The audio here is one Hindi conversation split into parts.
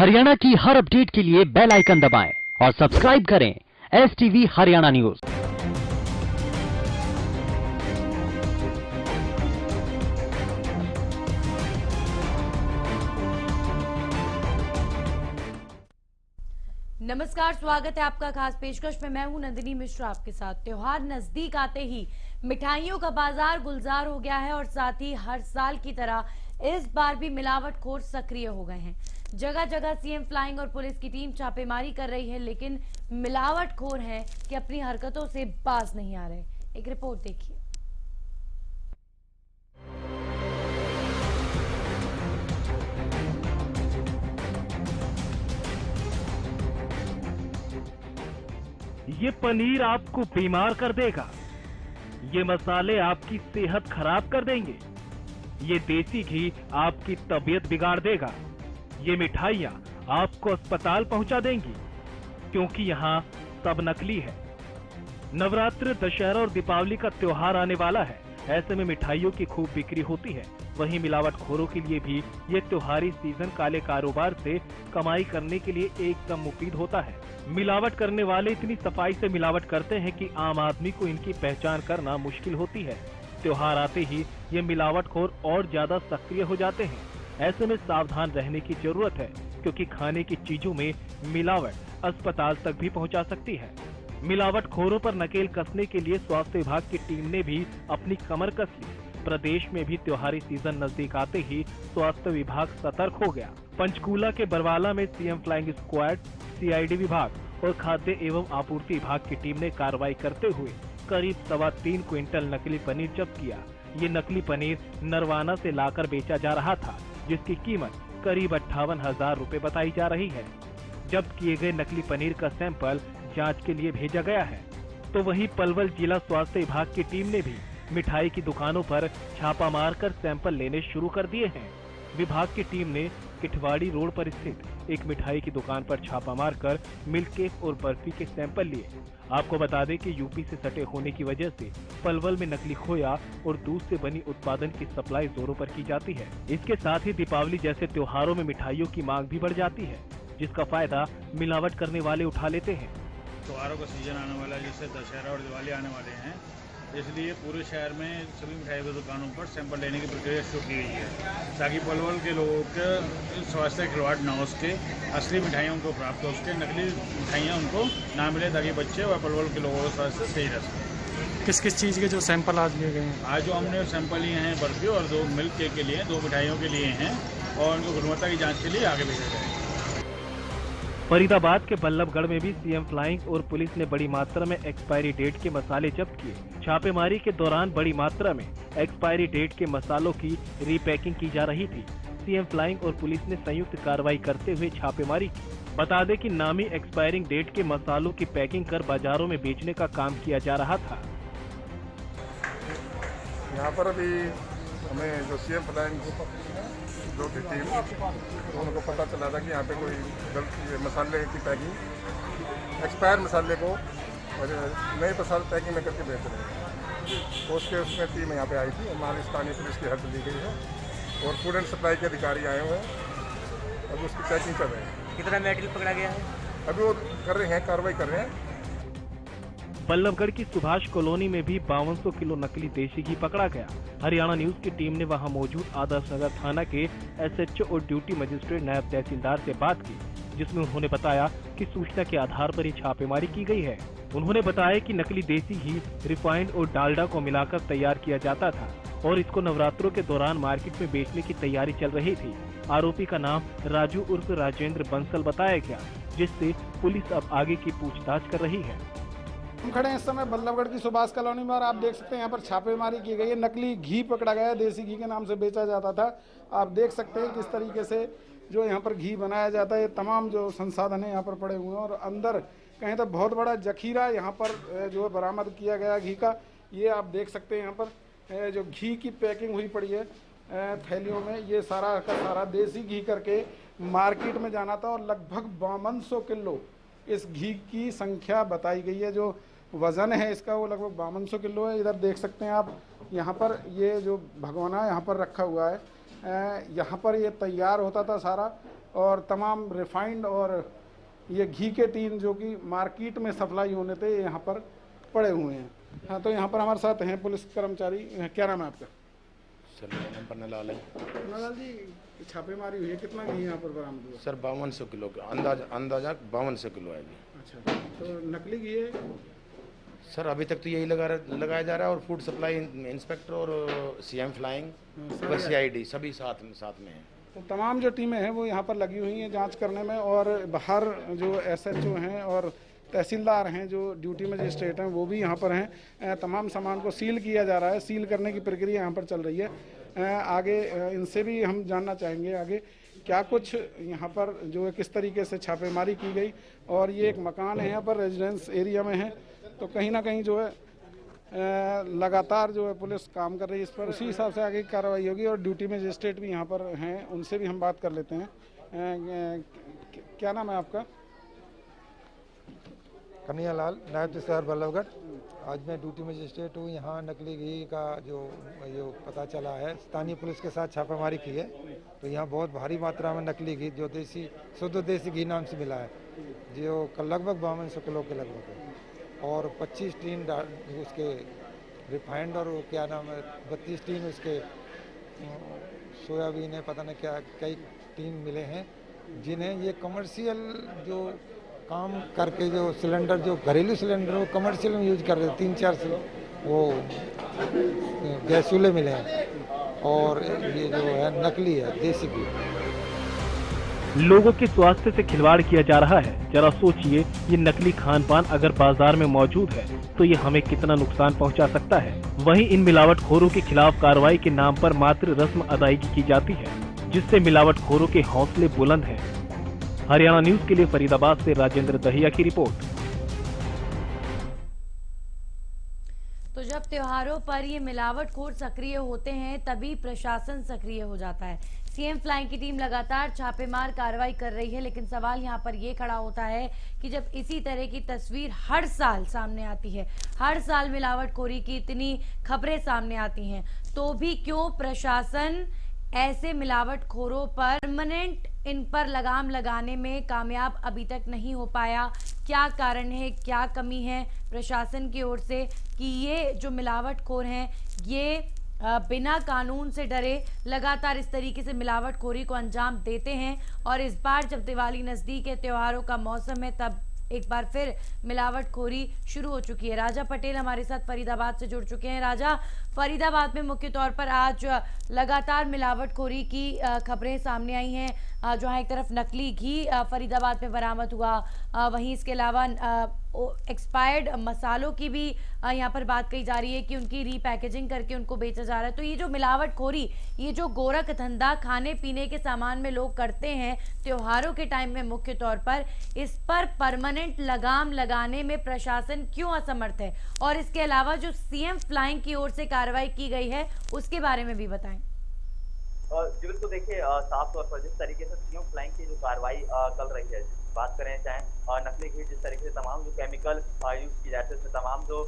हरियाणा की हर अपडेट के लिए बेल आइकन दबाएं और सब्सक्राइब करें STV हरियाणा न्यूज। नमस्कार, स्वागत है आपका खास पेशकश में। मैं हूं नंदिनी मिश्रा आपके साथ। त्योहार नजदीक आते ही मिठाइयों का बाजार गुलजार हो गया है और साथ ही हर साल की तरह इस बार भी मिलावटखोर सक्रिय हो गए हैं। जगह जगह सीएम फ्लाइंग और पुलिस की टीम छापेमारी कर रही है, लेकिन मिलावटखोर हैं कि अपनी हरकतों से बाज नहीं आ रहे। एक रिपोर्ट देखिए। ये पनीर आपको बीमार कर देगा, ये मसाले आपकी सेहत खराब कर देंगे, ये देसी घी आपकी तबीयत बिगाड़ देगा, ये मिठाइयाँ आपको अस्पताल पहुंचा देंगी, क्योंकि यहाँ सब नकली है। नवरात्र, दशहरा और दीपावली का त्योहार आने वाला है। ऐसे में मिठाइयों की खूब बिक्री होती है। वहीं मिलावटखोरों के लिए भी ये त्योहारी सीजन काले कारोबार से कमाई करने के लिए एकदम मुफीद होता है। मिलावट करने वाले इतनी सफाई से मिलावट करते हैं कि आम आदमी को इनकी पहचान करना मुश्किल होती है। त्योहार आते ही ये मिलावटखोर और ज्यादा सक्रिय हो जाते हैं। ऐसे में सावधान रहने की जरूरत है, क्योंकि खाने की चीजों में मिलावट अस्पताल तक भी पहुंचा सकती है। मिलावटखोरों पर नकेल कसने के लिए स्वास्थ्य विभाग की टीम ने भी अपनी कमर कस ली। प्रदेश में भी त्योहारी सीजन नजदीक आते ही स्वास्थ्य विभाग सतर्क हो गया। पंचकूला के बरवाला में सीएम फ्लाइंग स्क्वाड, CID विभाग और खाद्य एवं आपूर्ति विभाग की टीम ने कार्रवाई करते हुए करीब 3.25 क्विंटल नकली पनीर जब्त किया। ये नकली पनीर नरवाना से लाकर बेचा जा रहा था, जिसकी कीमत करीब 58,000 रुपए बताई जा रही है। जब्त किए गए नकली पनीर का सैंपल जांच के लिए भेजा गया है। तो वहीं पलवल जिला स्वास्थ्य विभाग की टीम ने भी मिठाई की दुकानों पर छापा मारकर सैंपल लेने शुरू कर दिए हैं। विभाग की टीम ने किठवाड़ी रोड पर स्थित एक मिठाई की दुकान पर छापा मारकर मिल्क केक और बर्फी के सैंपल लिए। आपको बता दें कि यूपी से सटे होने की वजह से पलवल में नकली खोया और दूध से बनी उत्पादन की सप्लाई जोरों पर की जाती है। इसके साथ ही दीपावली जैसे त्योहारों में मिठाइयों की मांग भी बढ़ जाती है, जिसका फायदा मिलावट करने वाले उठा लेते हैं। त्योहारों का सीजन आने वाला है, जिससे दशहरा और दिवाली आने वाले हैं, इसलिए पूरे शहर में सभी मिठाई की दुकानों पर सैंपल लेने की प्रक्रिया शुरू की गई है, ताकि पलवल के लोगों के स्वास्थ्य खिलवाड़ न हो सके, असली मिठाइयों को प्राप्त हो सके, नकली मिठाइयाँ उनको ना मिले, ताकि बच्चे व पलवल के लोगों का स्वास्थ्य सही रह सके। किस किस चीज़ के जो सैंपल आज लिए गए हैं? आज जो हमने सैंपल लिए हैं बर्फी और 2 मिल्क केक के लिए, 2 मिठाइयों के लिए हैं और उनको गुणवत्ता की जाँच के लिए आगे भेजा जाएगा। फरीदाबाद के बल्लभगढ़ में भी सीएम फ्लाइंग और पुलिस ने बड़ी मात्रा में एक्सपायरी डेट के मसाले जब्त किए। छापेमारी के दौरान बड़ी मात्रा में एक्सपायरी डेट के मसालों की रीपैकिंग की जा रही थी। सीएम फ्लाइंग और पुलिस ने संयुक्त कार्रवाई करते हुए छापेमारी की। बता दें कि नामी एक्सपायरिंग डेट के मसालों की पैकिंग कर बाजारों में बेचने का काम किया जा रहा था। यहाँ पर अभी हमें जो सीएम फ्लाइंग जो थी टीम, उनको पता चला था कि यहाँ पे कोई गलत मसाले की पैकिंग, एक्सपायर मसाले को और नए मसाले पैकिंग में करके बेच रहे हैं। तो उसमें टीम यहाँ पे आई थी। हमारी स्थानीय पुलिस की हेल्प ली गई है और फूड एंड सप्लाई के अधिकारी आए हुए हैं और उसकी पैकिंग कर रहे हैं। कितना मेटेरियल पकड़ा गया है? अभी वो कर रहे हैं, कार्रवाई कर रहे हैं। बल्लभगढ़ की सुभाष कॉलोनी में भी 5200 किलो नकली देशी घी पकड़ा गया। हरियाणा न्यूज की टीम ने वहां मौजूद आदर्श नगर थाना के SHO और ड्यूटी मजिस्ट्रेट नायब तहसीलदार से बात की, जिसमें उन्होंने बताया कि सूचना के आधार पर ये छापेमारी की गई है। उन्होंने बताया कि नकली देसी घी रिफाइंड और डालडा को मिलाकर तैयार किया जाता था और इसको नवरात्रों के दौरान मार्केट में बेचने की तैयारी चल रही थी। आरोपी का नाम राजू उर्फ राजेंद्र बंसल बताया गया, जिससे पुलिस अब आगे की पूछताछ कर रही है। हम खड़े हैं इस समय बल्लभगढ़ की सुभाष कॉलोनी में और आप देख सकते हैं यहाँ पर छापेमारी की गई है। नकली घी पकड़ा गया है, देसी घी के नाम से बेचा जाता था। आप देख सकते हैं किस तरीके से जो यहाँ पर घी बनाया जाता है। ये तमाम जो संसाधन है यहाँ पर पड़े हुए हैं और अंदर कहीं तो बहुत बड़ा जखीरा यहाँ पर जो है बरामद किया गया घी का। ये आप देख सकते हैं यहाँ पर जो घी की पैकिंग हुई पड़ी है थैलियों में, ये सारा का सारा देसी घी करके मार्केट में जाना था और लगभग 5200 किलो इस घी की संख्या बताई गई है। जो वजन है इसका वो लगभग 5200 किलो है। इधर देख सकते हैं आप, यहाँ पर ये जो भगोना यहाँ पर रखा हुआ है, यहाँ पर ये तैयार होता था सारा और तमाम रिफाइंड और ये घी के टीन जो कि मार्केट में सप्लाई होने थे यहाँ पर पड़े हुए हैं। हाँ, तो यहाँ पर हमारे साथ हैं पुलिस कर्मचारी। क्या नाम है आपका? सर मेरा नाम पन्नालाल है। पन्नालाल जी, छापेमारी हुई है, कितना घी यहाँ पर बरामद हुआ? सर 5200 किलो का अंदाजा 5200 किलो है जी। अच्छा, तो नकली घी है? सर अभी तक तो यही लगाया जा रहा है और फूड सप्लाई इंस्पेक्टर और सीएम फ्लाइंग और सीआईडी सभी साथ में है। तो तमाम जो टीमें हैं वो यहाँ पर लगी हुई हैं जांच करने में, और बाहर जो एसएचओ हैं और तहसीलदार हैं जो ड्यूटी मजिस्ट्रेट हैं वो भी यहाँ पर हैं। तमाम सामान को सील किया जा रहा है, सील करने की प्रक्रिया यहाँ पर चल रही है। आगे इनसे भी हम जानना चाहेंगे आगे क्या कुछ यहाँ पर जो है किस तरीके से छापेमारी की गई। और ये एक मकान है यहाँ पर, रेजिडेंस एरिया में है, तो कहीं ना कहीं जो है लगातार जो है पुलिस काम कर रही है इस पर, उसी हिसाब से आगे की कार्रवाई होगी। और ड्यूटी मजिस्ट्रेट भी यहाँ पर हैं, उनसे भी हम बात कर लेते हैं। क्या नाम है आपका? कन्हैयालाल, नायब तहसीलदार बल्लभगढ़। आज मैं ड्यूटी मजिस्ट्रेट हूँ। यहाँ नकली घी का जो पता चला है, स्थानीय पुलिस के साथ छापेमारी की है, तो यहाँ बहुत भारी मात्रा में नकली घी जो शुद्ध देसी घी नाम से मिला है, जो लगभग 5200 किलो के लगभग है, और 25 टीन उसके रिफाइंड और क्या नाम है 32 टीन उसके सोयाबीन है, पता नहीं क्या कई टीन मिले हैं, जिन्हें ये कमर्शियल जो काम करके जो सिलेंडर जो घरेलू सिलेंडर वो कमर्शियल में यूज कर रहे थे, 3-4 वो गैस चूल्हे मिले हैं, और ये जो है नकली है देसी घी। लोगों के स्वास्थ्य से खिलवाड़ किया जा रहा है। जरा सोचिए, ये नकली खान पान अगर बाजार में मौजूद है तो ये हमें कितना नुकसान पहुंचा सकता है। वहीं इन मिलावटखोरों के खिलाफ कार्रवाई के नाम पर मात्र रस्म अदायगी की जाती है, जिससे मिलावटखोरों के हौसले बुलंद हैं। हरियाणा न्यूज के लिए फरीदाबाद से राजेंद्र दहिया की रिपोर्ट। तो जब त्योहारों पर ये मिलावटखोर सक्रिय होते हैं तभी प्रशासन सक्रिय हो जाता है। सीएम फ्लाइंग की टीम लगातार छापेमार कार्रवाई कर रही है, लेकिन सवाल यहाँ पर ये खड़ा होता है कि जब इसी तरह की तस्वीर हर साल सामने आती है, हर साल मिलावटखोरी की इतनी खबरें सामने आती हैं, तो भी क्यों प्रशासन ऐसे मिलावटखोरों पर परमानेंट इन पर लगाम लगाने में कामयाब अभी तक नहीं हो पाया? क्या कारण है, क्या कमी है प्रशासन की ओर से कि ये जो मिलावटखोर हैं ये बिना कानून से डरे लगातार इस तरीके से मिलावटखोरी को अंजाम देते हैं? और इस बार जब दिवाली नजदीक है, त्योहारों का मौसम है, तब एक बार फिर मिलावटखोरी शुरू हो चुकी है। राजा पटेल हमारे साथ फरीदाबाद से जुड़ चुके हैं। राजा, फरीदाबाद में मुख्य तौर पर आज लगातार मिलावटखोरी की खबरें सामने आई हैं, जहां एक तरफ नकली घी फरीदाबाद में बरामद हुआ, वहीं इसके अलावा एक्सपायर्ड मसालों की भी यहाँ पर बात कही जा रही है कि उनकी रीपैकेजिंग करके उनको बेचा जा रहा है। तो ये जो मिलावटखोरी, ये जो गोरख धंधा खाने पीने के सामान में लोग करते हैं त्योहारों के टाइम में मुख्य तौर पर, इस पर परमानेंट लगाम लगाने में प्रशासन क्यों असमर्थ है? और इसके अलावा जो सीएम फ्लाइंग की ओर से कार्रवाई की गई है उसके बारे में भी बताएं। जी बिल्कुल, देखिए साफ तौर पर जिस तरीके से सीएम फ्लाइंग की जो कार्रवाई चल रही है, बात करें चाहे नकली घी, जिस तरीके से तमाम जो केमिकल यूज किए जाते हैं, उसमें तमाम जो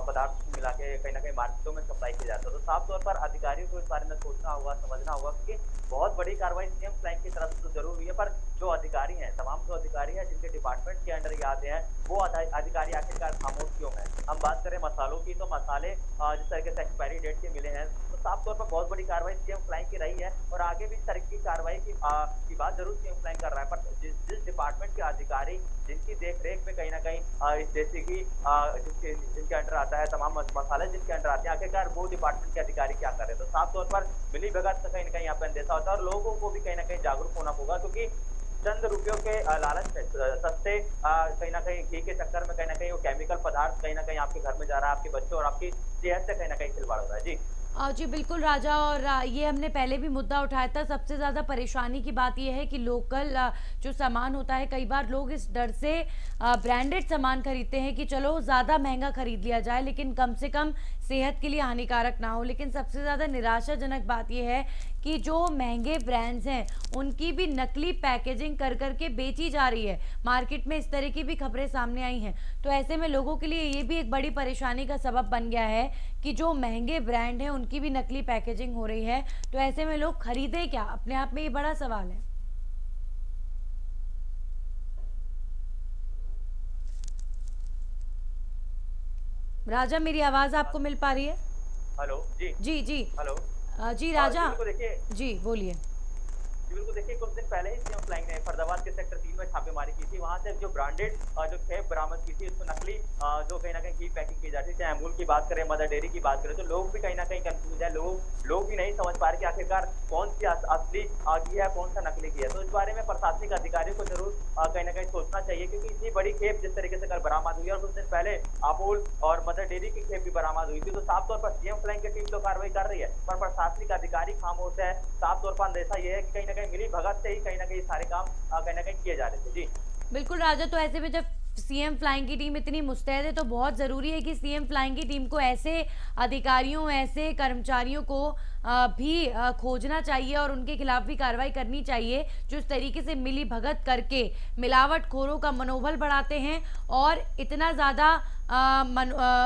पदार्थ को मिला के कहीं ना कहीं मार्केटों में सप्लाई किया जाता है, तो साफ तौर पर अधिकारियों को इस बारे में सोचना होगा, समझना होगा, क्योंकि बहुत बड़ी कार्रवाई सीएम फ्लाइंग की तरफ से तो जरूर हुई है, पर जो अधिकारी हैं, तमाम जो अधिकारी हैं जिनके डिपार्टमेंट के अंडर ये आते हैं, वो अधिकारी आखिरकार खामोश क्यों हैं? हम बात करें मसालों की, तो मसाले जिस तरीके से एक्सपायरी डेट के मिले हैं, तो साफ तौर पर बहुत बड़ी कार्रवाई सीएम फ्लाइंग की रही है, और आगे भी इस तरह की कार्रवाई की बात जरूर सीएम फ्लाइंग कर रहा है, पर जिस डिपार्टमेंट के अधिकारी जिनकी देख रेख में कहीं ना कहीं इस देसी घी जिनके अंडर आता है, तमाम मसाले जिनके अंडर आते हैं, आखिरकार वो डिपार्टमेंट के अधिकारी क्या कर रहे हैं? तो साफ तौर पर मिली भगत कहीं ना कहीं यहाँ पर अंदेशा होता है, और लोगों को भी कहीं ना कहीं जागरूक होना होगा, क्योंकि चंद रुपयों के लालच में सस्ते कहीं ना कहीं घी के चक्कर में कहीं ना कहीं वो केमिकल पदार्थ कहीं ना कहीं आपके घर में जा रहा है, आपके बच्चों और आपकी सेहत से कहीं ना कहीं खिलवाड़ हो रहा है। जी बिल्कुल राजा, और ये हमने पहले भी मुद्दा उठाया था। सबसे ज़्यादा परेशानी की बात यह है कि लोकल जो सामान होता है, कई बार लोग इस डर से ब्रांडेड सामान खरीदते हैं कि चलो ज़्यादा महंगा खरीद लिया जाए लेकिन कम से कम सेहत के लिए हानिकारक ना हो। लेकिन सबसे ज़्यादा निराशाजनक बात यह है कि जो महंगे ब्रांड्स हैं उनकी भी नकली पैकेजिंग कर करके बेची जा रही है। मार्केट में इस तरह की भी खबरें सामने आई हैं, तो ऐसे में लोगों के लिए ये भी एक बड़ी परेशानी का सबब बन गया है कि जो महंगे ब्रांड हैं उनकी भी नकली पैकेजिंग हो रही है। तो ऐसे में लोग खरीदे क्या? अपने आप में ये बड़ा सवाल है। राजा, मेरी आवाज आपको मिल पा रही है? हेलो जी। जी जी हेलो। जी राजा, बिल्कुल देखिए, जी बोलिए। बिल्कुल देखिए, कुछ दिन पहले ही सीएम फ्लाइंग ने फरीदाबाद के सेक्टर 3 में छापेमारी की थी। वहां से जो ब्रांडेड जो खेप बरामद की थी, उसमें नकली जो कहीं न कहीं घी पैकिंग की जाती है, चाहे अमूल की बात करें, मदर डेयरी की बात करें, तो लोग भी कहीं न कहीं कन्फ्यूज़ हैं। लोग भी नहीं समझ पा रहे कि आखिरकार कौन-सी असली घी है, कौन-सा नकली घी है। तो इस बारे में प्रशासनिक अधिकारियों को ज़रूर कहीं न कहीं सोचना चाहिए, क्योंकि इतनी बड़ी खेप जिस तरीके से कल बरामद हुई है, और कुछ दिन पहले अमूल और मदर डेयरी की खेप भी बरामद हुई थी, तो साफ तौर पर सीएम फ्लाइंग की टीम तो कार्रवाई कर रही है, पर प्रशासनिक अधिकारी खामोश है। साफ तौर पर अंदेशा ये है कि कहीं न कहीं मिली भगत से ही कहीं न कहीं सारे काम कहीं न कहीं किए जा रहे थे। जी। बिल्कुल राजा, तो ऐसे में जब सीएम फ्लाइंग की टीम इतनी मुस्तैद है तो बहुत ज़रूरी है कि सीएम फ्लाइंग की टीम को ऐसे अधिकारियों, ऐसे कर्मचारियों को भी खोजना चाहिए और उनके खिलाफ भी कार्रवाई करनी चाहिए जो इस तरीके से मिली भगत करके मिलावटखोरों का मनोबल बढ़ाते हैं। और इतना ज़्यादा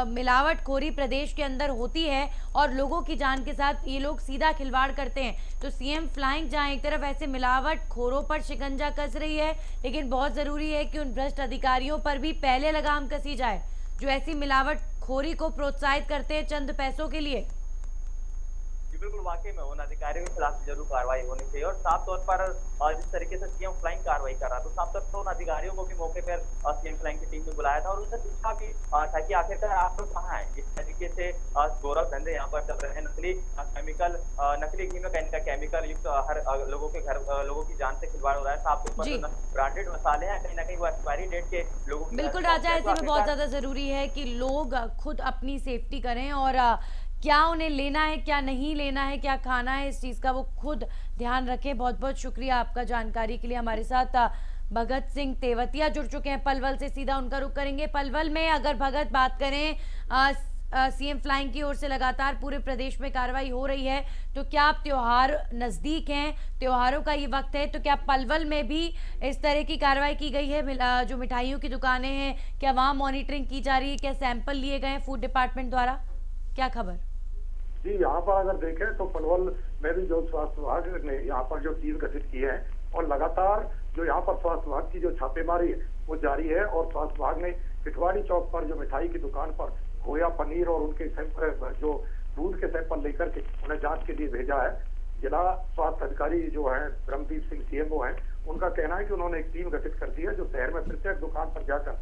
मिलावटखोरी प्रदेश के अंदर होती है और लोगों की जान के साथ ये लोग सीधा खिलवाड़ करते हैं। तो सीएम फ्लाइंग जहां एक तरफ ऐसे मिलावटखोरों पर शिकंजा कस रही है, लेकिन बहुत ज़रूरी है कि उन भ्रष्ट अधिकारियों पर भी पहले लगाम कसी जाए जो ऐसी मिलावटखोरी को प्रोत्साहित करते हैं चंद पैसों के लिए। बिल्कुल, वाकई में उन अधिकारियों के खिलाफ जरूर कार्रवाई होनी चाहिए, और साफ तौर पर जिस तरीके से सीएम फ्लाइंग कार्रवाई कर रहा था, तो साफ तौर पर उन अधिकारियों को भी मौके पर सीएम फ्लाइंग की टीम ने बुलाया था और उनसे पूछा भी था कि आखिरकार आप लोग कहाँ हैं। जिस तरीके से गौरव धंधे यहाँ पर चल रहे हैं, नकली केमिकल, नकली घी में कहीं का केमिकल युक्त हर लोगों के घर, लोगों की जान से खिलवाड़ हो रहा है। साफ तौर पर ब्रांडेड मसाले हैं, कहीं ना कहीं वो एक्सपायरी डेट के लोगों की। बिल्कुल राजा, ऐसे में बहुत ज्यादा जरूरी है कि लोग खुद अपनी सेफ्टी करें और क्या उन्हें लेना है, क्या नहीं लेना है, क्या खाना है, इस चीज़ का वो खुद ध्यान रखें। बहुत बहुत शुक्रिया आपका जानकारी के लिए। हमारे साथ भगत सिंह तेवतिया जुड़ चुके हैं पलवल से, सीधा उनका रुख करेंगे। पलवल में अगर भगत बात करें, सीएम फ्लाइंग की ओर से लगातार पूरे प्रदेश में कार्रवाई हो रही है, तो क्या आप त्योहार नज़दीक हैं, त्योहारों का ये वक्त है, तो क्या पलवल में भी इस तरह की कार्रवाई की गई है? जो मिठाइयों की दुकानें हैं, क्या वहाँ मॉनिटरिंग की जा रही है? क्या सैंपल लिए गए हैं फूड डिपार्टमेंट द्वारा? क्या खबर? जी, यहाँ पर अगर देखें तो पलवल में भी जो स्वास्थ्य विभाग ने यहाँ पर जो टीम गठित की है, और लगातार जो यहाँ पर स्वास्थ्य विभाग की जो छापेमारी है वो जारी है। और स्वास्थ्य विभाग ने पिठवाड़ी चौक पर जो मिठाई की दुकान पर खोया, पनीर और उनके जो दूध के सैंपल लेकर के उन्हें जांच के लिए भेजा है। जिला स्वास्थ्य अधिकारी जो है ब्रह्मदीप सिंह सीएमओ हैं, उनका कहना है कि उन्होंने एक टीम गठित कर दी है जो शहर में प्रत्येक दुकान पर जाकर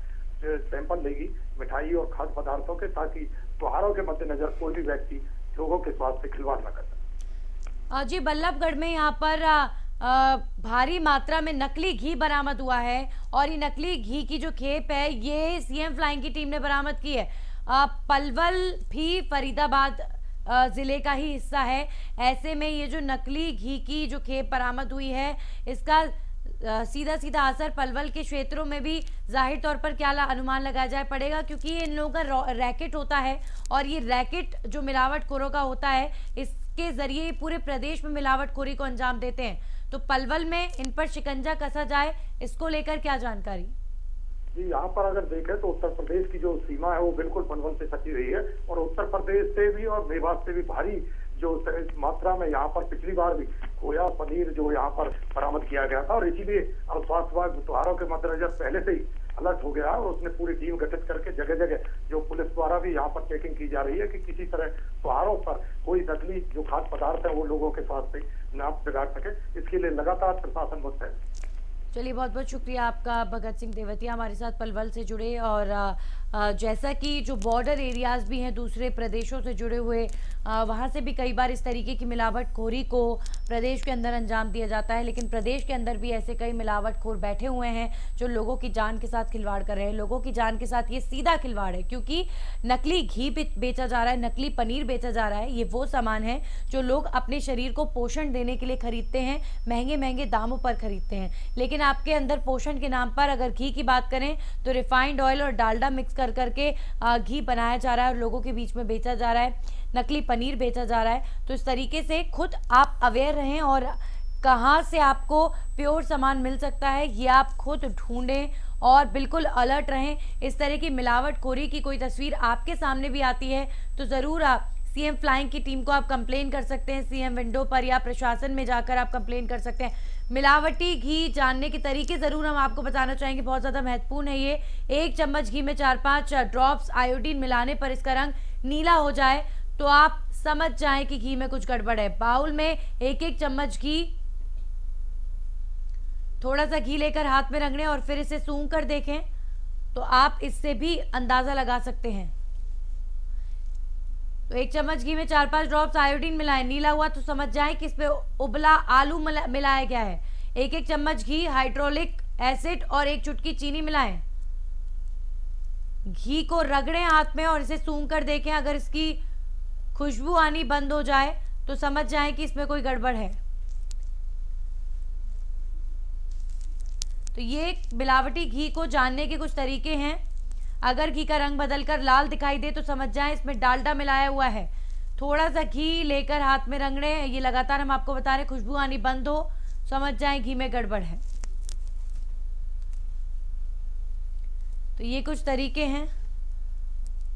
सैंपल लेगी मिठाई और खाद्य पदार्थों के, ताकि त्योहारों के मद्देनजर कोई भी व्यक्ति लोगों के स्वास्थ्य से खिलवाड़ न कर सके। जी, बल्लभगढ़ में यहाँ पर भारी मात्रा में नकली घी बरामद हुआ है और ये नकली घी की जो खेप है ये सीएम फ्लाइंग की टीम ने बरामद की है। पलवल भी फरीदाबाद जिले का ही हिस्सा है। ऐसे में ये जो नकली घी की जो खेप बरामद हुई है, इसका सीधा सीधा असर पलवल के क्षेत्रों में भी जाहिर तौर पर क्या अनुमान लगाया जाए पड़ेगा, क्योंकि ये इन लोगों का रैकेट होता है और ये रैकेट जो मिलावटखोरों का होता है, इसके जरिए पूरे प्रदेश में मिलावटखोरी को अंजाम देते हैं। तो पलवल में इन पर शिकंजा कसा जाए, इसको लेकर क्या जानकारी? जी, यहाँ पर अगर देखें तो उत्तर प्रदेश की जो सीमा है वो बिल्कुल पलवल से सटी हुई है, और उत्तर प्रदेश से भी और मेवात से भी भारी जो मात्रा में यहाँ पर पिछली बार भी खोया, पनीर जो यहाँ पर बरामद किया गया था। और इसीलिए अब स्वास्थ्य विभाग त्योहारों के मद्देनजर पहले से ही अलर्ट हो गया है और उसने पूरी टीम गठित करके जगह जगह जो पुलिस द्वारा भी यहाँ पर चेकिंग की जा रही है कि किसी तरह त्योहारों पर कोई नकली जो खाद्य पदार्थ है वो लोगों के स्वास्थ्य न बिगाड़ सके। इसके लिए लगातार प्रशासन मुस्तैद है। चलिए, बहुत बहुत शुक्रिया आपका भगत सिंह तेवतिया हमारे साथ पलवल से जुड़े। और जैसा कि जो बॉर्डर एरियाज भी हैं दूसरे प्रदेशों से जुड़े हुए, वहाँ से भी कई बार इस तरीके की मिलावटखोरी को प्रदेश के अंदर अंजाम दिया जाता है, लेकिन प्रदेश के अंदर भी ऐसे कई मिलावटखोर बैठे हुए हैं जो लोगों की जान के साथ खिलवाड़ कर रहे हैं। लोगों की जान के साथ ये सीधा खिलवाड़ है, क्योंकि नकली घी बेचा जा रहा है, नकली पनीर बेचा जा रहा है। ये वो सामान है जो लोग अपने शरीर को पोषण देने के लिए खरीदते हैं, महंगे महंगे दामों पर खरीदते हैं, लेकिन आपके अंदर पोषण के नाम पर अगर घी की बात करें तो रिफाइंड ऑयल और डालडा मिक्स कर करके घी बनाया जा रहा है और लोगों के बीच में बेचा जा रहा है, नकली पनीर बेचा जा रहा है। तो इस तरीके से खुद आप अवेयर रहें और कहाँ से आपको प्योर सामान मिल सकता है ये आप खुद ढूंढें और बिल्कुल अलर्ट रहें। इस तरह की मिलावटखोरी की कोई तस्वीर आपके सामने भी आती है तो ज़रूर आप सीएम फ्लाइंग की टीम को आप कंप्लेन कर सकते हैं, सीएम विंडो पर या प्रशासन में जाकर आप कंप्लेन कर सकते हैं। मिलावटी घी जानने के तरीके जरूर हम आपको बताना चाहेंगे, बहुत ज्यादा महत्वपूर्ण है ये। 1 चम्मच घी में 4-5 ड्रॉप्स आयोडीन मिलाने पर इसका रंग नीला हो जाए तो आप समझ जाएं कि घी में कुछ गड़बड़ है। बाउल में 1-1 चम्मच घी, थोड़ा सा घी लेकर हाथ में रगड़ें और फिर इसे सूंघ कर देखें तो आप इससे भी अंदाजा लगा सकते हैं। तो 1 चम्मच घी में 4-5 ड्रॉप्स आयोडीन मिलाएं, नीला हुआ तो समझ जाएं कि इसमें उबला आलू मिलाया गया है। 1-1 चम्मच घी, हाइड्रोलिक एसिड और 1 चुटकी चीनी मिलाएं। घी को रगड़ें हाथ में और इसे सूंघ कर देखें, अगर इसकी खुशबू आनी बंद हो जाए तो समझ जाएं कि इसमें कोई गड़बड़ है। तो ये मिलावटी घी को जानने के कुछ तरीके हैं। अगर घी का रंग बदलकर लाल दिखाई दे तो समझ जाएं इसमें डालडा मिलाया हुआ है। थोड़ा सा घी लेकर हाथ में रगड़ें, ये लगातार हम आपको बता रहे हैं, खुशबू आनी बंद हो समझ जाएं घी में गड़बड़ है। तो ये कुछ तरीके हैं।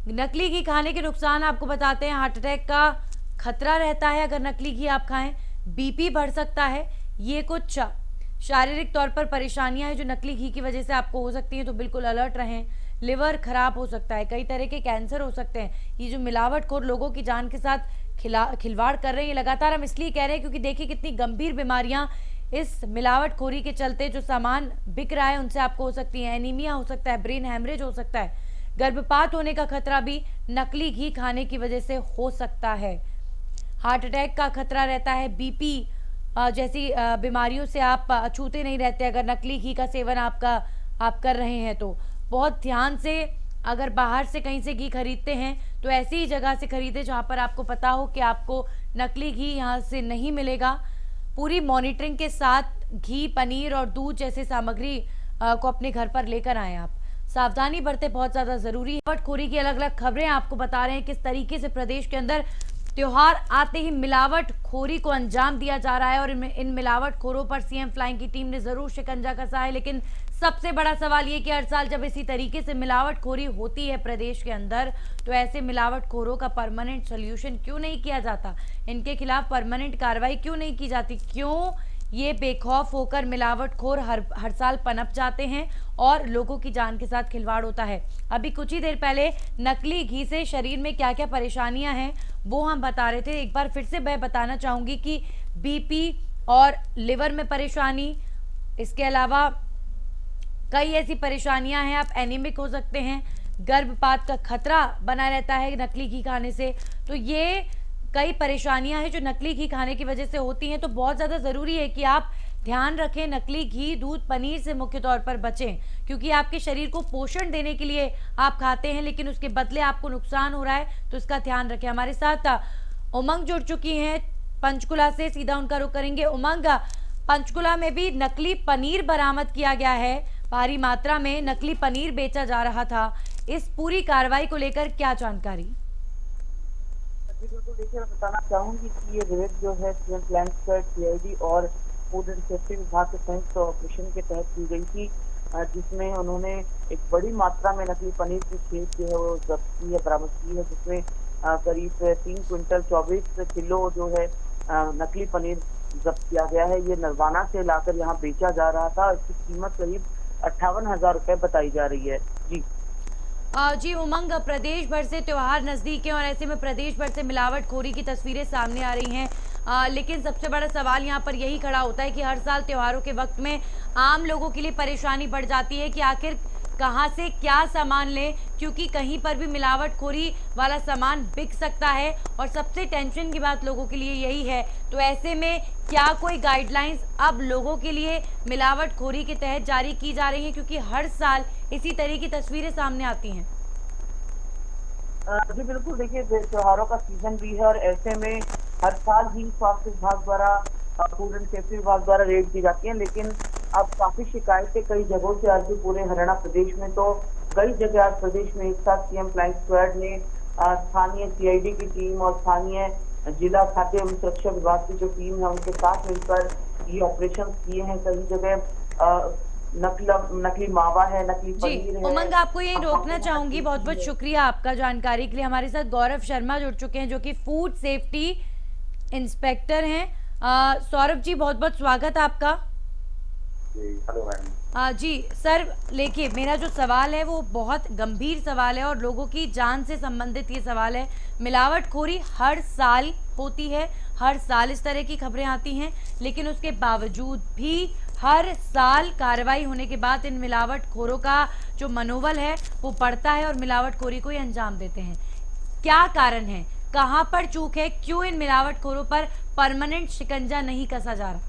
नकली घी खाने के नुकसान आपको बताते हैं। हार्ट अटैक का खतरा रहता है अगर नकली घी आप खाएं, बीपी बढ़ सकता है। ये कुछ शारीरिक तौर पर परेशानियां हैं जो नकली घी की वजह से आपको हो सकती हैं, तो बिल्कुल अलर्ट रहें। लिवर खराब हो सकता है, कई तरह के कैंसर हो सकते हैं। ये जो मिलावटखोर लोगों की जान के साथ खिलवाड़ कर रहे हैं, ये लगातार हम इसलिए कह रहे हैं क्योंकि देखिए कितनी गंभीर बीमारियां इस मिलावटखोरी के चलते जो सामान बिक रहा है उनसे आपको हो सकती है। एनीमिया हो सकता है, ब्रेन हैमरेज हो सकता है, गर्भपात होने का खतरा भी नकली घी खाने की वजह से हो सकता है। हार्ट अटैक का खतरा रहता है, बीपी जैसी बीमारियों से आप अछूते नहीं रहते अगर नकली घी का सेवन आप कर रहे हैं। तो बहुत ध्यान से, अगर बाहर से कहीं से घी खरीदते हैं तो ऐसी ही जगह से खरीदें जहां पर आपको पता हो कि आपको नकली घी यहां से नहीं मिलेगा। पूरी मॉनिटरिंग के साथ घी, पनीर और दूध जैसे सामग्री को अपने घर पर लेकर आएं। आप सावधानी बरते, बहुत ज्यादा जरूरी है। मिलावटखोरी की अलग अलग खबरें आपको बता रहे हैं किस तरीके से प्रदेश के अंदर त्योहार आते ही मिलावटखोरी को अंजाम दिया जा रहा है और इन मिलावटखोरों पर सीएम फ्लाइंग की टीम ने जरूर शिकंजा कसा है। लेकिन सबसे बड़ा सवाल ये कि हर साल जब इसी तरीके से मिलावटखोरी होती है प्रदेश के अंदर तो ऐसे मिलावटखोरों का परमानेंट सोल्यूशन क्यों नहीं किया जाता, इनके खिलाफ परमानेंट कार्रवाई क्यों नहीं की जाती, क्यों ये बेखौफ होकर मिलावटखोर हर साल पनप जाते हैं और लोगों की जान के साथ खिलवाड़ होता है। अभी कुछ ही देर पहले नकली घी से शरीर में क्या क्या परेशानियां हैं वो हम बता रहे थे। एक बार फिर से मैं बताना चाहूंगी कि बीपी और लिवर में परेशानी, इसके अलावा कई ऐसी परेशानियां हैं, आप एनीमिक हो सकते हैं, गर्भपात का खतरा बना रहता है नकली घी खाने से। तो ये कई परेशानियां हैं जो नकली घी खाने की वजह से होती हैं। तो बहुत ज़्यादा ज़रूरी है कि आप ध्यान रखें, नकली घी, दूध, पनीर से मुख्य तौर पर बचें क्योंकि आपके शरीर को पोषण देने के लिए आप खाते हैं लेकिन उसके बदले आपको नुकसान हो रहा है, तो इसका ध्यान रखें। हमारे साथ उमंग जुड़ चुकी हैं पंचकुला से, सीधा उनका रुख करेंगे। उमंग, पंचकुला में भी नकली पनीर बरामद किया गया है, भारी मात्रा में नकली पनीर बेचा जा रहा था, इस पूरी कार्रवाई को लेकर क्या जानकारी? बिल्कुल, देखिए मैं बताना चाहूंगी कि ये रेड जो है सीएम फ्लाइंग स्क्वाड, सीआईडी और फूड एंड सेफ्टी विभाग के संयुक्त ऑपरेशन के तहत की गई थी, जिसमें उन्होंने एक बड़ी मात्रा में नकली पनीर की खेत जो है वो जब्त की है, बरामद की है, जिसमें करीब 3 क्विंटल 24 किलो जो है नकली पनीर जब्त किया गया है। ये नरवाना से लाकर यहाँ बेचा जा रहा था। इसकी कीमत करीब 58,000 रुपए बताई जा रही है। जी उमंग, प्रदेश भर से त्योहार नजदीक है और ऐसे में प्रदेश भर से मिलावटखोरी की तस्वीरें सामने आ रही हैं, लेकिन सबसे बड़ा सवाल यहाँ पर यही खड़ा होता है कि हर साल त्योहारों के वक्त में आम लोगों के लिए परेशानी बढ़ जाती है कि आखिर कहाँ से क्या सामान लें, क्योंकि कहीं पर भी मिलावटखोरी वाला सामान बिक सकता है और सबसे टेंशन की बात लोगों के लिए यही है। तो ऐसे में क्या कोई गाइडलाइंस अब लोगों के लिए मिलावटखोरी के तहत जारी की जा रही है, क्योंकि हर साल इसी तरह की तस्वीरें सामने आती हैं? जी बिल्कुल, देखिए त्योहारों का सीजन भी है और ऐसे में हर साल ही स्वास्थ्य विभाग द्वारा, फूड एंड सेफ्टी विभाग द्वारा रेड की जाती है, लेकिन अब काफी शिकायतें कई जगहों से आ रही पूरे हरियाणा प्रदेश में। तो कई जगह आज प्रदेश में एक साथ सीएम फ्लाइंग स्क्वाड ने स्थानीय सीआईडी की टीम और स्थानीय जिला खाद्य एवं सुरक्षा विभाग की जो टीम है उनके साथ मिलकर ये ऑपरेशन किए हैं। कई जगह नकली मावा है, नकली पनीर है। उमंग, आपको यही रोकना चाहूंगी, बहुत बहुत शुक्रिया आपका जानकारी के लिए। हमारे साथ गौरव शर्मा जुड़ चुके हैं जो कि फूड सेफ्टी इंस्पेक्टर हैं। सौरभ जी, बहुत बहुत स्वागत आपका। जी हेलो मैम। जी सर, देखिए मेरा जो सवाल है वो बहुत गंभीर सवाल है और लोगों की जान से संबंधित ये सवाल है। मिलावटखोरी हर साल होती है, हर साल इस तरह की खबरें आती हैं, लेकिन उसके बावजूद भी हर साल कार्रवाई होने के बाद इन मिलावटखोरों का जो मनोबल है वो बढ़ता है और मिलावटखोरी को ही अंजाम देते हैं। क्या कारण है, कहाँ पर चूक है, क्यों इन मिलावटखोरों पर परमानेंट शिकंजा नहीं कसा जा रहा?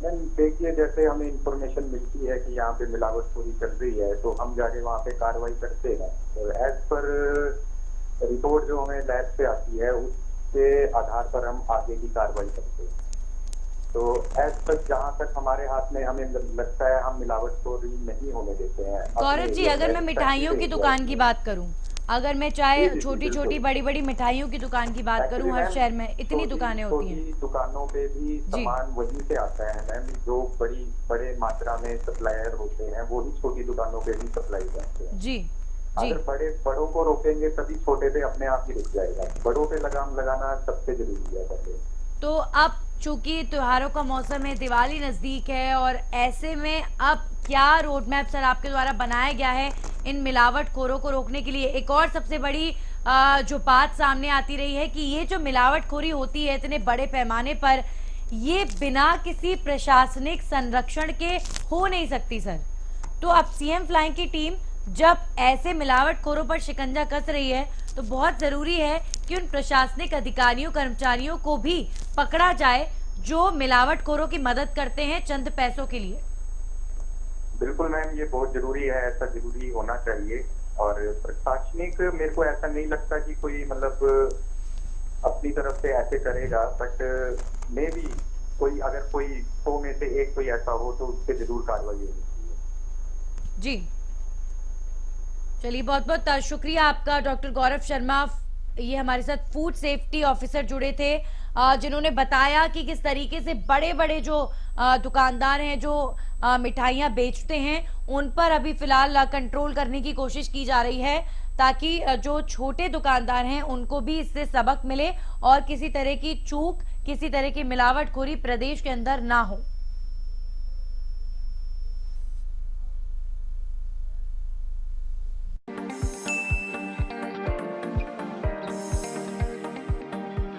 मैम देखिए, जैसे हमें इंफॉर्मेशन मिलती है कि यहाँ पे मिलावटखोरी चल रही है तो हम जाके वहाँ पे कार्रवाई करते हैं। तो एज पर रिपोर्ट जो हमें लैब से आती है उसके आधार पर हम आगे की कार्रवाई करते हैं। तो एज तक जहाँ तक हमारे हाथ में हमें लगता है हम मिलावटखोरी नहीं होने देते हैं। गौरव जी, अगर मैं मिठाइयों की दुकान की बात करूं, अगर मैं चाहे छोटी छोटी बड़ी बड़ी मिठाइयों की दुकान की बात करूं, हर शहर में इतनी दुकानें होती हैं। दुकानों पे भी सामान वहीं से आता है मैम, जो बड़े मात्रा में सप्लायर होते हैं वो ही छोटी दुकानों पे भी सप्लाई करते हैं। जी अगर बड़ों को रोकेंगे तभी छोटे पे अपने आप ही रुक जाएगा। बड़ों पे लगाम लगाना सबसे जरूरी है पहले। तो अब चूंकि त्योहारों का मौसम है, दिवाली नजदीक है, और ऐसे में अब क्या रोड मैप सर आपके द्वारा बनाया गया है इन मिलावटखोरों को रोकने के लिए? एक और सबसे बड़ी जो बात सामने आती रही है कि ये जो मिलावटखोरी होती है इतने बड़े पैमाने पर, ये बिना किसी प्रशासनिक संरक्षण के हो नहीं सकती सर। तो अब सीएम फ्लाइंग की टीम जब ऐसे मिलावटखोरों पर शिकंजा कस रही है तो बहुत जरूरी है कि उन प्रशासनिक अधिकारियों कर्मचारियों को भी पकड़ा जाए जो मिलावटखोरों की मदद करते हैं चंद पैसों के लिए। बिल्कुल मैम, ये बहुत जरूरी है, ऐसा जरूरी होना चाहिए। और प्रशासनिक मेरे को ऐसा नहीं लगता कि कोई मतलब अपनी तरफ से ऐसे करेगा, बट मे बी कोई अगर कोई 100 में से एक कोई ऐसा हो तो उस पर जरूर कार्रवाई होनी चाहिए। जी चलिए, बहुत बहुत शुक्रिया आपका डॉक्टर गौरव शर्मा। ये हमारे साथ फूड सेफ्टी ऑफिसर जुड़े थे जिन्होंने बताया कि किस तरीके से बड़े बड़े जो दुकानदार हैं जो मिठाइयाँ बेचते हैं उन पर अभी फिलहाल कंट्रोल करने की कोशिश की जा रही है, ताकि जो छोटे दुकानदार हैं उनको भी इससे सबक मिले और किसी तरह की चूक, किसी तरह की मिलावटखोरी प्रदेश के अंदर ना हो।